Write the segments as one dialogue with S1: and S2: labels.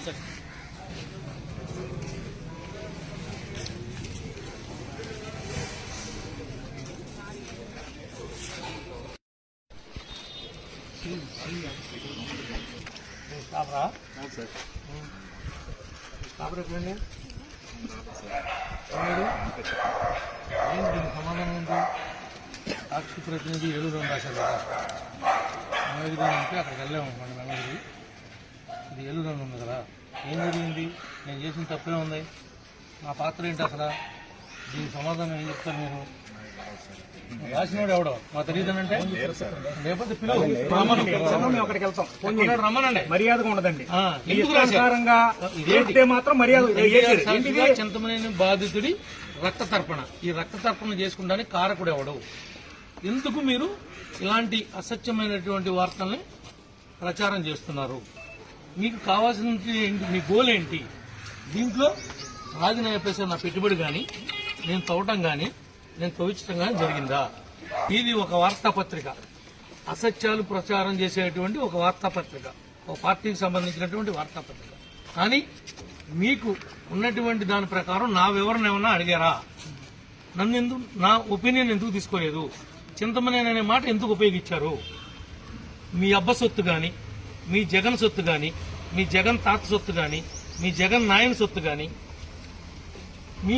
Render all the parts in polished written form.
S1: Sir Kapra sir Kapra ఎక్కడండి దీనికి సమాధానం ఏంటి? సాక్షి ప్రతినిధి ఏలూరు రాశారు కదా, మంగళగిరి అంటే అక్కడికి వెళ్ళాము. మన మంగళగిరి ఇది ఏలూరు ఉంది కదా, ఏం జరిగింది? నేను చేసిన తప్పే ఉంది, నా పాత్ర ఏంటి అసలు? దీనికి సమాధానం ఏం చెప్తారు మీరు? రాసినోడు ఎవడో మా తెలియదనంటే లేకపోతే రమ్మనండి, మర్యాదగా ఉండదండి. చింతమనేని బాధితుడి రక్త తర్పణ, ఈ రక్త తర్పణ చేసుకుంటానికి కారకుడు ఎవడు? ఎందుకు మీరు ఇలాంటి అసత్యమైనటువంటి వార్తల్ని ప్రచారం చేస్తున్నారు? మీకు కావాల్సిన మీ గోల్ ఏంటి? దీంట్లో రాజీనామా చేసే నా పెట్టుబడి కానీ, నేను తవ్వటం కానీ, నేను తవ్వించడం కానీ జరిగిందా? ఇది ఒక వార్తాపత్రిక, అసత్యాలు ప్రచారం చేసేటువంటి ఒక వార్తాపత్రిక, ఒక పార్టీకి సంబంధించినటువంటి వార్తాపత్రిక. కానీ మీకు ఉన్నటువంటి దాని ప్రకారం నా వివరణ ఏమన్నా అడిగారా? నన్ను ఎందుకు, నా ఒపీనియన్ ఎందుకు తీసుకోలేదు? చింతమనేని అనే మాట ఎందుకు ఉపయోగించారు? మీ అబ్బ సొత్తు కానీ, మీ జగన్ సొత్తు కానీ, మీ జగన్ తాత సొత్తు కానీ, మీ జగన్ నాయన సొత్తు కానీ, మీ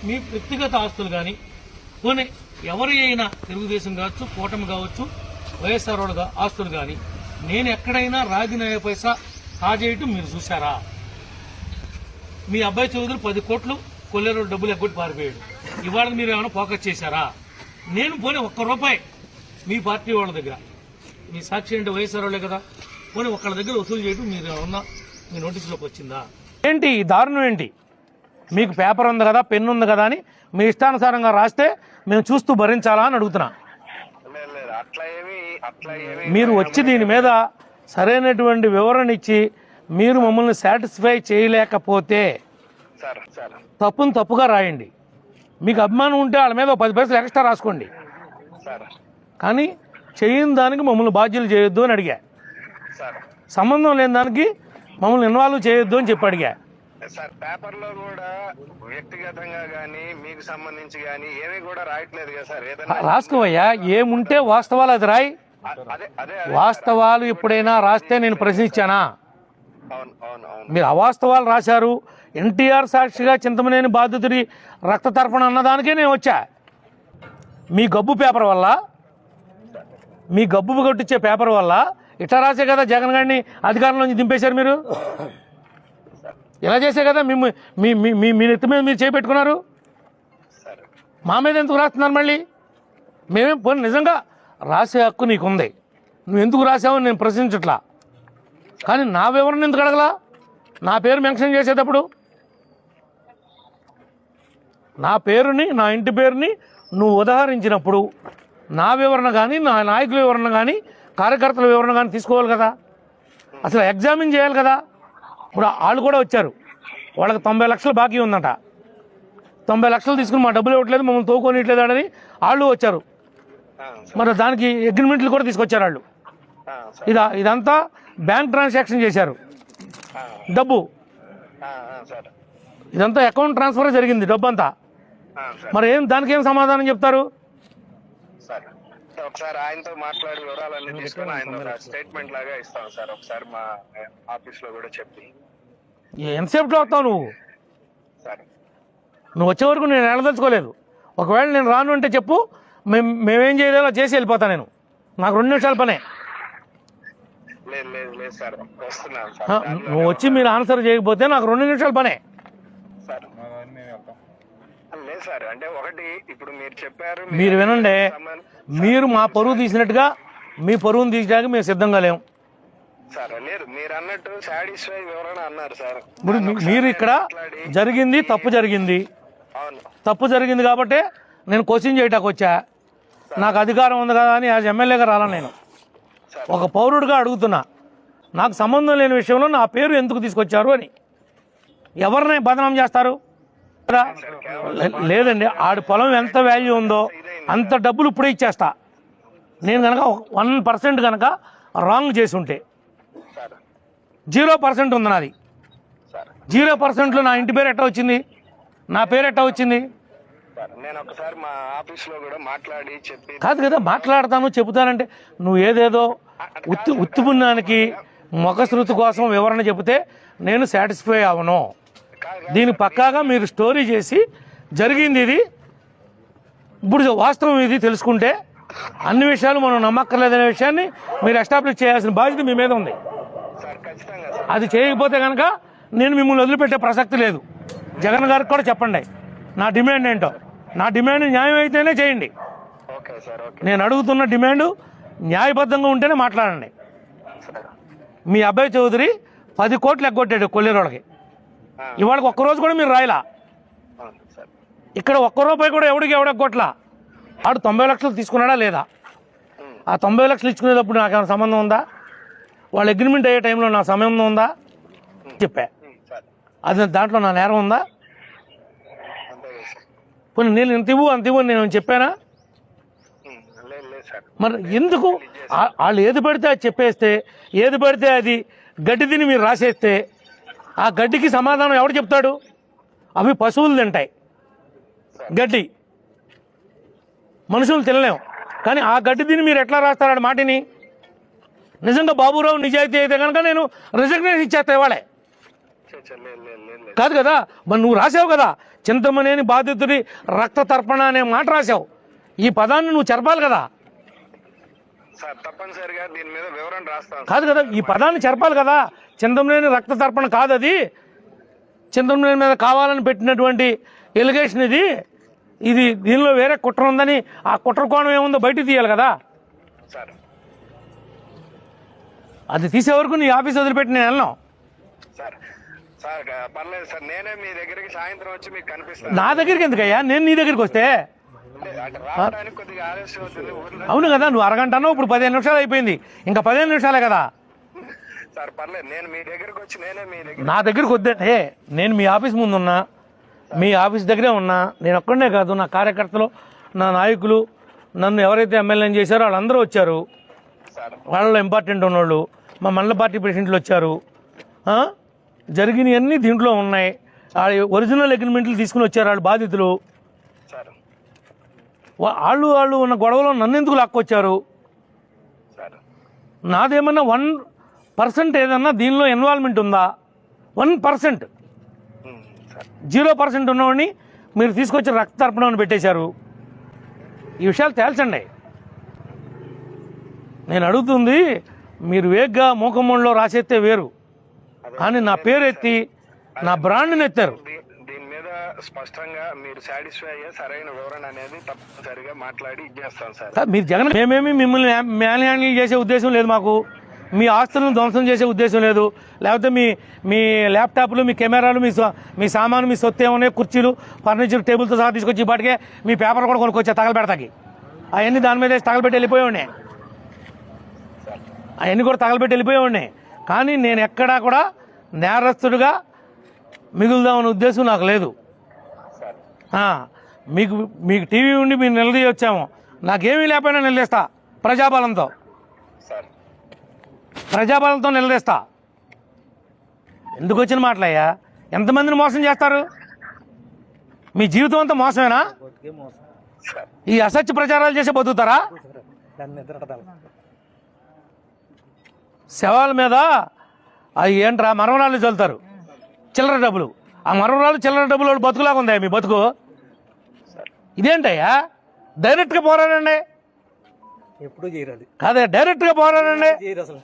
S1: మీ వ్యక్తిగత ఆస్తులు కానీ, పోనీ ఎవరి అయినా తెలుగుదేశం కావచ్చు, కూటమి కావచ్చు, వైఎస్ఆర్ ఆస్తులు కానీ నేను ఎక్కడైనా రాజీనామా పైసా కాజేయటం మీరు చూశారా? మీ అబ్బాయి చౌదరి 10 కోట్లు కొల్లేరు డబ్బులు ఎగ్గొట్టి పారిపోయాడు. ఇవాళ మీరు ఏమైనా ఫోకస్ చేశారా? నేను పోనీ ₹1 మీ పార్టీ వాళ్ళ దగ్గర, మీ సాక్షి అంటే వైఎస్ఆర్ వాళ్ళే కదా, పోనీ ఒకళ్ళ దగ్గర వసూలు చేయడం మీరు ఏమన్నా మీ నోటీసులోకి వచ్చిందా? ఏంటి ఈ దారుణం ఏంటి? మీకు పేపర్ ఉంది కదా, పెన్ను ఉంది కదా అని మీ ఇష్టానుసారంగా రాస్తే మేము చూస్తూ భరించాలా అని అడుగుతున్నా. మీరు వచ్చి దీని మీద సరైనటువంటి వివరణ ఇచ్చి మీరు మమ్మల్ని సాటిస్ఫై చేయలేకపోతే తప్పును తప్పుగా రాయండి. మీకు అభిమానం ఉంటే వాళ్ళ మీద 10 పైసలు ఎక్స్ట్రా రాసుకోండి. కానీ చేయని దానికి మమ్మల్ని బాధ్యులు చేయొద్దు అని అడిగా. సంబంధం లేని దానికి మమ్మల్ని ఇన్వాల్వ్ చేయొద్దు అని చెప్పి అడిగా.
S2: సార్ పేపర్ లో కూడా వ్యక్తిగతంగా గానీ మీకు సంబంధించి గానీ ఏమీ కూడా రాయట్లేదు కదా సార్. ఏదైనా
S1: రాసుకోవయ్యా, ఏముంటే వాస్తవాలు అది రాయి. వాస్తవాలు ఎప్పుడైనా రాస్తే నేను ప్రశ్నించానా? మీరు అవాస్తవాలు రాశారు. ఎన్టీఆర్ సాక్షిగా చింతమనేని బాధితుడి రక్త తర్పణ అన్నదానికే నేను వచ్చా. మీ గబ్బు పేపర్ వల్ల, మీ గబ్బు కొట్టించే పేపర్ వల్ల ఇట్లా రాసే కదా జగన్ గారిని అధికారంలోంచి దింపేశారు. మీరు ఇలా చేసే కదా మీ నెత్తి మీద మీరు చేపెట్టుకున్నారు. మా మీద ఎందుకు రాస్తున్నారు మళ్ళీ? మేమేం పోనీ నిజంగా రాసే హక్కు నీకుంది, నువ్వు ఎందుకు రాసావని నేను ప్రశ్నించట్లా. కానీ నా వివరణ ఎందుకు అడగలా? నా పేరు మెన్షన్ చేసేటప్పుడు నా పేరుని, నా ఇంటి పేరుని నువ్వు ఉదాహరించినప్పుడు నా వివరణ కానీ, నా నాయకుల వివరణ కానీ, కార్యకర్తల వివరణ కానీ తీసుకోవాలి కదా. అసలు ఎగ్జామిన్ చేయాలి కదా. ఇప్పుడు వాళ్ళు కూడా వచ్చారు, వాళ్ళకి 90 లక్షలు బాకీ ఉందట. 90 లక్షలు తీసుకుని మా డబ్బులు ఇవ్వట్లేదు, మమ్మల్ని తోకొనిట్లేదు అని వాళ్ళు వచ్చారు. మరి దానికి అగ్రిమెంట్లు కూడా తీసుకొచ్చారు వాళ్ళు. ఇదంతా బ్యాంక్ ట్రాన్సాక్షన్ చేశారు. డబ్బు ఇదంతా అకౌంట్ ట్రాన్స్ఫర్ జరిగింది, డబ్బు అంతా. మరి దానికి ఏం సమాధానం చెప్తారు?
S2: ఒకసారి ఆయనతో మాట్లాడి వివరాలన్నీ తీసుకొని ఆయన స్టేట్మెంట్ లాగా ఇస్తాం సార్. ఒకసారి మా ఆఫీస్ లో కూడా చెప్పి.
S1: ఎంతసేపులో వస్తావు నువ్వు? నువ్వు వచ్చే వరకు నేను వెళ్ళదలుచుకోలేదు. ఒకవేళ నేను రాను అంటే చెప్పు, మేమేం చేయలేదో చేసి వెళ్ళిపోతా. నేను నాకు 2 నిమిషాల పనే. నువ్వు వచ్చి మీరు ఆన్సర్ చేయకపోతే నాకు 2 నిమిషాల పనే. మీరు వినండి, మీరు మా పరువు తీసినట్టుగా మీ పరువును తీయడానికి మేము సిద్ధంగా లేము. ఇప్పుడు మీరు ఇక్కడ జరిగింది తప్పు జరిగింది, తప్పు జరిగింది కాబట్టి నేను క్వశ్చన్ చేయటానికి వచ్చా. నాకు అధికారం ఉంది కదా అని యాజ్ ఎమ్మెల్యేగా రాలా. నేను ఒక పౌరుడిగా అడుగుతున్నా, నాకు సంబంధం లేని విషయంలో నా పేరు ఎందుకు తీసుకొచ్చారు అని. ఎవరిని బదనాం చేస్తారు? కదా లేదండి, ఆడి పొలం ఎంత వాల్యూ ఉందో అంత డబ్బులు ఇప్పుడే ఇచ్చేస్తా. నేను కనుక 1% కనుక రాంగ్ చేసి ఉంటే 0% ఉంది నాది. 0%లో నా ఇంటి పేరు ఎట్టా వచ్చింది, నా పేరు ఎట్టా వచ్చింది?
S2: నేను ఒకసారి మా ఆఫీస్ లో కూడా మాట్లాడి చెప్పి
S1: కాదు కదా, మాట్లాడతాను చెబుతానంటే నువ్వు ఏదేదో ఉత్తుపుణ్యానికి మొఖశృతి కోసం వివరణ చెబితే నేను సాటిస్ఫై అవను. దీని పక్కాగా మీరు స్టోరీ చేసి జరిగింది ఇది, ఇప్పుడు వాస్తవం ఇది తెలుసుకుంటే అన్ని విషయాలు మనం నమ్మక్కర్లేదనే విషయాన్ని మీరు ఎస్టాబ్లిష్ చేయాల్సిన బాధ్యత మీ మీద ఉంది. అది చేయకపోతే కనుక నేను మిమ్మల్ని వదిలిపెట్టే ప్రసక్తి లేదు. జగన్ గారికి కూడా చెప్పండి నా డిమాండ్ ఏంటో. నా డిమాండ్ న్యాయం అయితేనే చేయండి. నేను అడుగుతున్న డిమాండ్ న్యాయబద్ధంగా ఉంటేనే మాట్లాడండి. మీ అబ్బాయి చౌదరి 10 కోట్లు ఎగ్గొట్టాడు కొల్లేరోళ్ళకి. ఇవాళకి ఒక్కరోజు కూడా మీరు రాయలా. ఇక్కడ ₹1 కూడా ఎవడెగ్గొట్టలా. ఆడు 90 లక్షలు తీసుకున్నాడా లేదా? ఆ 90 లక్షలు ఇచ్చుకునేటప్పుడు నాకేమైనా సంబంధం ఉందా? వాళ్ళ అగ్రిమెంట్ అయ్యే టైంలో నా సంబంధం ఉందా? చెప్పా. అది దాంట్లో నా నేరం ఉందా? పోనీ నేను ఇంత ఇవ్వు అంత ఇవ్వు నేను చెప్పానా? మరి ఎందుకు వాళ్ళు ఏది పడితే అది చెప్పేస్తే, ఏది పడితే అది గడ్డి తిని మీరు రాసేస్తే ఆ గడ్డికి సమాధానం ఎవడు చెప్తాడు? అవి పశువులు తింటాయి గడ్డి, మనుషులు తినలేము. కానీ ఆ గడ్డి తిని మీరు ఎట్లా రాస్తారు ఆ మాటిని? నిజంగా బాబురావు నిజాయితీ అయితే కనుక నేను రిజగ్నేషన్ ఇచ్చేస్తా ఇవాళే. కాదు కదా, మరి నువ్వు రాసావు కదా చింతమనేని బాధితుడి రక్త తర్పణ అనే మాట రాసావు. ఈ పదాన్ని నువ్వు చెరపాలి కదా.
S2: తప్పనిసరిగా దీని మీద వివరణ రాస్తాను.
S1: కాదు కదా, ఈ పదాన్ని చెరపాలి కదా. చింతమనేని రక్త తర్పణ కాదు అది, చింతమనేని మీద కావాలని పెట్టినటువంటి ఎలిగేషన్ ఇది. ఇది దీనిలో వేరే కుట్ర ఉందని ఆ కుట్ర కోణం ఏముందో బయట తీయాలి కదా. అది తీసే వరకు నీ ఆఫీస్ వదిలిపెట్టి నేను వెళ్ళను.
S2: పర్లేదు సార్, నేనే మీ దగ్గరికి సాయంత్రం వచ్చి మీకు కనిపిస్తాను.
S1: నా దగ్గరికి ఎందుకయ్యా, నేను నీ దగ్గరికి వస్తే?
S2: కొద్దిగా ఆలస్యం అవుతుంది.
S1: అవును కదా, నువ్వు అరగంట అన్నావు, ఇప్పుడు 15 నిమిషాలు అయిపోయింది, ఇంకా 15 నిమిషాలే కదా.
S2: సార్ పర్లేదు, నేను మీ దగ్గరకు వచ్చి నేనే మీ దగ్గర.
S1: నా దగ్గరికి వద్దంటే నేను మీ ఆఫీస్ ముందు ఉన్నా, మీ ఆఫీస్ దగ్గరే ఉన్నా. నేను ఒక్కడనే కాదు, నా కార్యకర్తలు, నా నాయకులు, నన్ను ఎవరైతే ఎమ్మెల్యేని చేశారో వాళ్ళందరూ వచ్చారు. వాళ్ళలో ఇంపార్టెంట్ ఉన్నోళ్ళు, మా మండల పార్టీ ప్రెసిడెంట్లు వచ్చారు. జరిగినవన్నీ దీంట్లో ఉన్నాయి. ఒరిజినల్ అగ్రిమెంట్లు తీసుకుని వచ్చారు వాళ్ళు బాధితులు. వాళ్ళు ఉన్న గొడవలో నన్ను ఎందుకు లాక్కొచ్చారు? నాదేమన్నా 1% ఏదన్నా దీనిలో ఇన్వాల్వ్మెంట్ ఉందా? 1%, 0% ఉన్నవాడిని మీరు తీసుకొచ్చి రక్త తర్పణని పెట్టేశారు. ఈ విషయాలు తేల్చండి. నేను అడుగుతుంది, మీరు వేగ్గా మూకమ్మలో రాసేస్తే వేరు, కానీ నా పేరు ఎత్తి నా బ్రాండ్ని ఎత్తారు.
S2: దీని మీద స్పష్టంగా మీరు సాటిస్ఫై అయ్యే సరైన వివరణ అనేది తప్పనిసరిగా మాట్లాడి ఇచ్చేస్తాం సార్.
S1: మీరు జగన్ మేమేమి మిమ్మల్ని మ్యాన్ హ్యాండిల్ చేసే ఉద్దేశం లేదు మాకు. మీ ఆస్తులను ధ్వంసం చేసే ఉద్దేశం లేదు. లేకపోతే మీ ల్యాప్టాప్లు, మీ కెమెరాలు, మీ సామాను, మీ సొత్తు ఏమన్నా కుర్చీలు, ఫర్నిచర్, టేబుల్తో సహా తీసుకొచ్చి ఇప్పటికే మీ పేపర్ కూడా కొనుక్కొచ్చా తగలబెడతాకి. అవన్నీ దాని మీద తగలబెట్టి వెళ్ళిపోయేవాడిని. అవన్నీ కూడా తగలబెట్టి వెళ్ళిపోయేవాడిని. కానీ నేను ఎక్కడా కూడా నేరస్తుడిగా మిగులుదామనే ఉద్దేశం నాకు లేదు. మీకు టీవీ ఉండి మీరు నిలదీయొచ్చాము, నాకేమీ లేకపోయినా నిలదీస్తా. ప్రజాబలంతో నిలదీస్తా. ఎందుకు వచ్చిన మాటలయ్యా? ఎంతమందిని మోసం చేస్తారు? మీ జీవితం అంతా మోసమేనా? ఈ అసత్య ప్రచారాలు చేసి బతుకుతారా? శవాల మీద అవి ఏంట్రా మరమరాలు చల్లుతారు, చిల్లర డబ్బులు. ఆ మరమరాలు చిల్లర డబ్బులు వాళ్ళు బతుకులాగా ఉందా మీ బతుకు? ఇదేంటయ్యా? డైరెక్ట్గా పోరాడండి.
S3: ఎప్పుడు చేయరాదు
S1: కాదే, డైరెక్ట్గా పోరాడండి.
S3: అసలు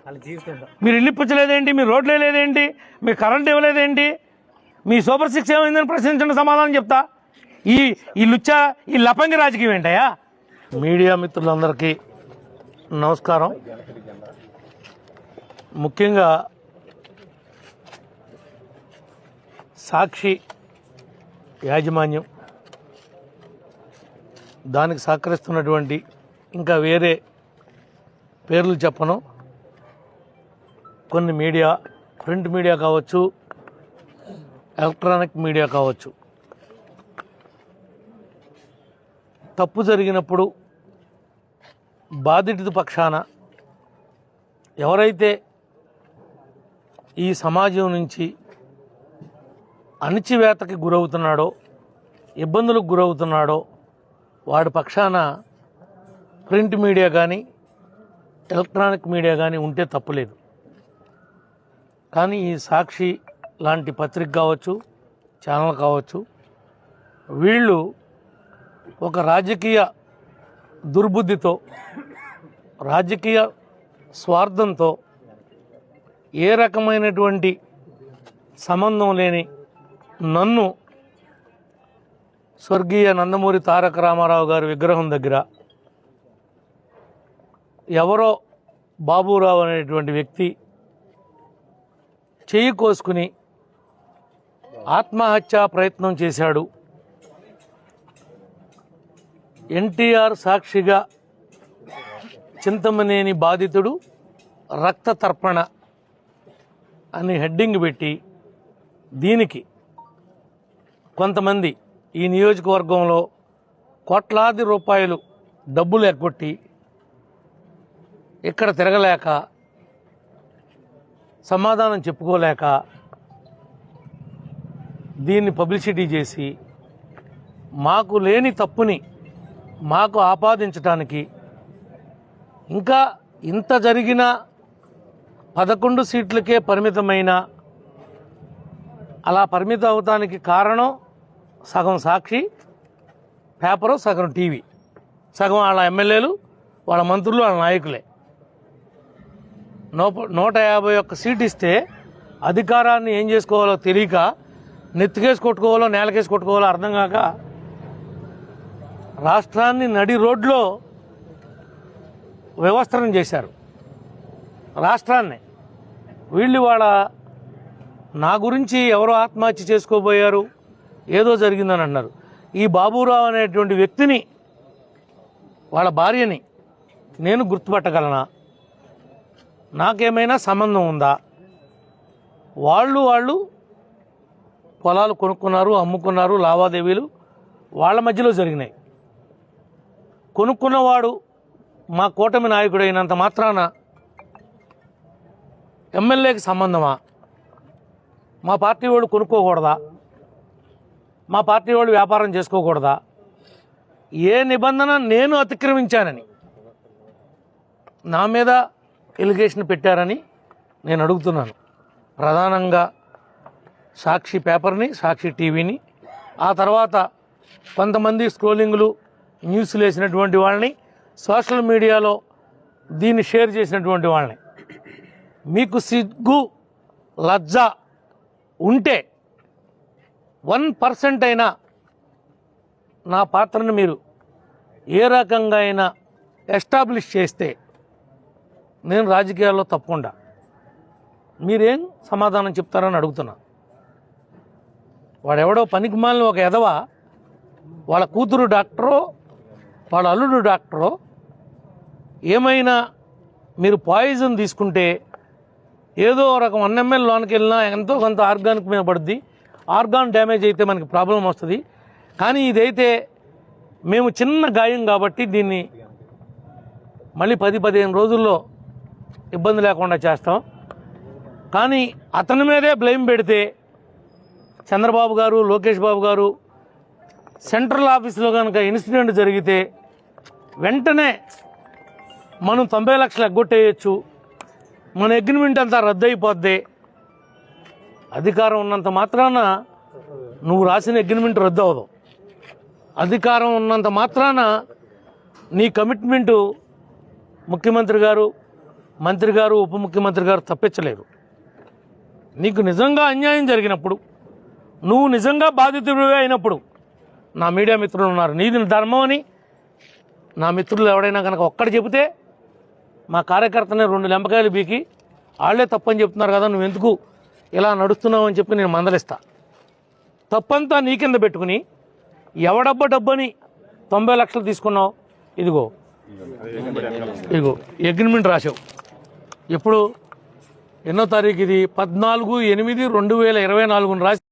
S3: వాళ్ళ జీవితం
S1: మీరు ఇల్లు ఇప్పించలేదేంటి? మీ రోడ్లు వేయలేదేంటి? మీ కరెంట్ ఇవ్వలేదేంటి? మీ సూపర్ 6 ఏమైందని ప్రశ్నించండి, సమాధానం చెప్తా. ఈ లుచ్చా, ఈ లపంగి రాజకీయం ఏంటయ్యా? మీడియా మిత్రులందరికీ నమస్కారం. ముఖ్యంగా సాక్షి యాజమాన్యం, దానికి సహకరిస్తున్నటువంటి ఇంకా వేరే పేర్లు చెప్పను, కొన్ని మీడియా, ప్రింట్ మీడియా కావచ్చు, ఎలక్ట్రానిక్ మీడియా కావచ్చు, తప్పు జరిగినప్పుడు బాధితుడి పక్షాన ఎవరైతే ఈ సమాజం నుంచి అణిచివేతకి గురవుతున్నాడో, ఇబ్బందులకు గురవుతున్నాడో వాడి పక్షాన ప్రింట్ మీడియా కానీ ఎలక్ట్రానిక్ మీడియా కానీ ఉంటే తప్పులేదు. కానీ ఈ సాక్షి లాంటి పత్రిక కావచ్చు, ఛానల్ కావచ్చు, వీళ్ళు ఒక రాజకీయ దుర్బుద్ధితో, రాజకీయ స్వార్థంతో, ఏ రకమైనటువంటి సంబంధం లేని నన్ను స్వర్గీయ నందమూరి తారక రామారావు గారి విగ్రహం దగ్గర ఎవరో బాబురావు అనేటువంటి వ్యక్తి చెయ్యి కోసుకుని ఆత్మహత్యా ప్రయత్నం చేశాడు, ఎన్టీఆర్ సాక్షిగా చింతమనేని బాధితుడు రక్త తర్పణ అని హెడ్డింగ్ పెట్టి దీనికి కొంతమంది ఈ నియోజకవర్గంలో కోట్లాది రూపాయలు డబ్బులు ఎగ్గొట్టి ఇక్కడ తిరగలేక, సమాధానం చెప్పుకోలేక దీన్ని పబ్లిసిటీ చేసి మాకు లేని తప్పుని మాకు ఆపాదించడానికి, ఇంకా ఇంత జరిగిన 11 సీట్లకే పరిమితమైన, అలా పరిమితం అవటానికి కారణం సగం సాక్షి పేపరు, సగం టీవీ, సగం వాళ్ళ ఎమ్మెల్యేలు, వాళ్ళ మంత్రులు, వాళ్ళ నాయకులే. 151 సీట్ ఇస్తే అధికారాన్ని ఏం చేసుకోవాలో తెలియక నెత్తికేసి కొట్టుకోవాలో నేలకేసి కొట్టుకోవాలో అర్థం కాక రాష్ట్రాన్ని నడి రోడ్లో వ్యవస్థనం చేశారు. రాష్ట్రాన్ని వీళ్ళు వాళ్ళ నా గురించి ఎవరో ఆత్మహత్య చేసుకోబోయారు, ఏదో జరిగిందని అన్నారు. ఈ బాబురావు అనేటువంటి వ్యక్తిని, వాళ్ళ భార్యని నేను గుర్తుపట్టగలనా? నాకేమైనా సంబంధం ఉందా? వాళ్ళు పొలాలు కొనుక్కున్నారు, అమ్ముకున్నారు, లావాదేవీలు వాళ్ళ మధ్యలో జరిగినాయి. కొనుక్కున్నవాడు మా కూటమి నాయకుడు అయినంత మాత్రాన ఎమ్మెల్యేకి సంబంధమా? మా పార్టీ వాళ్ళు కొనుక్కోకూడదా? మా పార్టీ వాళ్ళు వ్యాపారం చేసుకోకూడదా? ఏ నిబంధన నేను అతిక్రమించానని నా మీద ఎలిగేషన్ పెట్టారని నేను అడుగుతున్నాను. ప్రధానంగా సాక్షి పేపర్ని, సాక్షి టీవీని, ఆ తర్వాత కొంతమంది స్క్రోలింగ్లు, న్యూస్లు వేసినటువంటి వాళ్ళని, సోషల్ మీడియాలో దీన్ని షేర్ చేసినటువంటి వాళ్ళని, మీకు సిగ్గు లజ్జ ఉంటే 1% అయినా నా పాత్రను మీరు ఏ రకంగా అయినా ఎస్టాబ్లిష్ చేస్తే నేను రాజకీయాల్లో తప్పకుండా మీరేం సమాధానం చెప్తారని అడుగుతున్నా. వాడెవడో పనికిమాలిన ఒక ఎదవ, వాళ్ళ కూతురు డాక్టరో వాళ్ళ అల్లుడు డాక్టరో, ఏమైనా మీరు పాయిజన్ తీసుకుంటే ఏదో రకం 1 ml లోనికి వెళ్ళినా ఎంతో కొంత ఆర్గానిక్ మీద పడుద్ది, ఆర్గాన్ డ్యామేజ్ అయితే మనకి ప్రాబ్లం వస్తుంది. కానీ ఇదైతే మేము చిన్న గాయం కాబట్టి దీన్ని మళ్ళీ 10-15 రోజుల్లో ఇబ్బంది లేకుండా చేస్తాం. కానీ అతని మీదే బ్లేమ్ పెడితే చంద్రబాబు గారు, లోకేష్ బాబు గారు సెంట్రల్ ఆఫీసులో కనుక ఇన్సిడెంట్ జరిగితే వెంటనే మనం 90 లక్షలు ఎగ్గొట్టేయచ్చు, మన అగ్రిమెంట్ అంతా రద్దు అయిపోద్ది. అధికారం ఉన్నంత మాత్రాన నువ్వు రాసిన అగ్రిమెంట్ రద్దు అవ్వదు. అధికారం ఉన్నంత మాత్రాన నీ కమిట్మెంటు ముఖ్యమంత్రి గారు, మంత్రి గారు, ఉప ముఖ్యమంత్రి గారు తప్పించలేరు. నీకు నిజంగా అన్యాయం జరిగినప్పుడు, నువ్వు నిజంగా బాధితుడివే అయినప్పుడు నా మీడియా మిత్రులు ఉన్నారు, నీది ధర్మం అని నా మిత్రులు ఎవడైనా కనుక ఒక్కటి చెబితే మా కార్యకర్తనే 2 లెంపకాయలు బీకి వాళ్ళే తప్పని చెప్తున్నారు కదా, నువ్వు ఎందుకు ఇలా నడుస్తున్నావు అని చెప్పి నేను మందలిస్తా. తప్పంతా నీ కింద పెట్టుకుని డబ్బని 90 లక్షలు తీసుకున్నావు, ఇదిగో అగ్రిమెంట్ రాసావు. ఎప్పుడు ఎన్నో తారీఖు ఇది? 14/8/2024 రాసి